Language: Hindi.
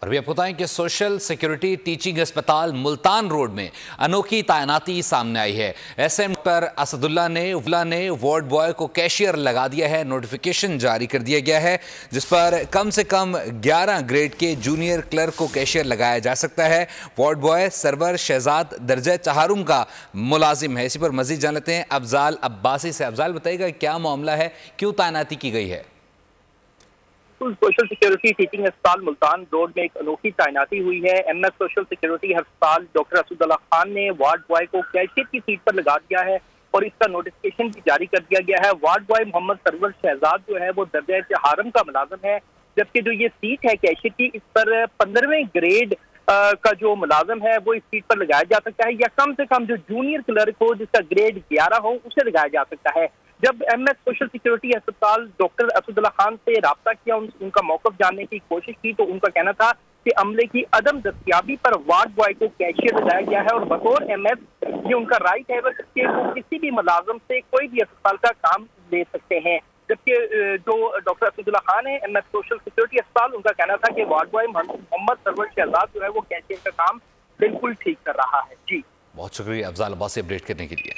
और भी आपको बताएं कि सोशल सिक्योरिटी टीचिंग अस्पताल मुल्तान रोड में अनोखी तैनाती सामने आई है। एसएम पर असदुल्ला ने वार्ड बॉय को कैशियर लगा दिया है। नोटिफिकेशन जारी कर दिया गया है जिस पर कम से कम 11 ग्रेड के जूनियर क्लर्क को कैशियर लगाया जा सकता है। वार्ड बॉय सरवर शहजाद दर्जा चहारुम का मुलाजिम है। इसी पर मजीद जान लेते हैं अफजाल अब्बासी से। अफजाल बताइएगा क्या मामला है, क्यों तैनाती की गई है? सोशल सिक्योरिटी टीचिंग अस्पताल मुल्तान रोड में एक अनोखी तैनाती हुई है। एमएस सोशल सिक्योरिटी अस्पताल डॉक्टर असदुल्ला खान ने वार्ड बॉय को कैशियर की सीट पर लगा दिया है और इसका नोटिफिकेशन भी जारी कर दिया गया है। वार्ड बॉय मोहम्मद सरवर शहजाद जो है वो दर्जा चहारम का मुलाजिम है, जबकि जो ये सीट है कैशियर की, इस पर 15वें ग्रेड का जो मुलाजिम है वो इस सीट पर लगाया जा सकता है, या कम से कम जो जूनियर क्लर्क हो जिसका ग्रेड 11 हो उसे लगाया जा सकता है। जब एमएस सोशल सिक्योरिटी अस्पताल डॉक्टर असदुल्ला खान से रब्ता किया, उनका मौकफ जानने की कोशिश की, तो उनका कहना था कि अमले की अदम दस्तियाबी पर वार्ड बॉय को कैशियर लगाया गया है और बतौर एमएस ये उनका राइट है कि वो किसी भी मुलाजिम से कोई भी अस्पताल का काम ले सकते हैं। जबकि जो डॉक्टर असदुल्ला खान है एमएस सोशल सिक्योरिटी अस्पताल, उनका कहना था कि वार्ड बॉय मोहम्मद सरवर शहजाद जो है वो कैशियर का काम बिल्कुल ठीक कर रहा है। जी बहुत शुक्रिया अफजाल अब्बासी अपडेट करने के लिए।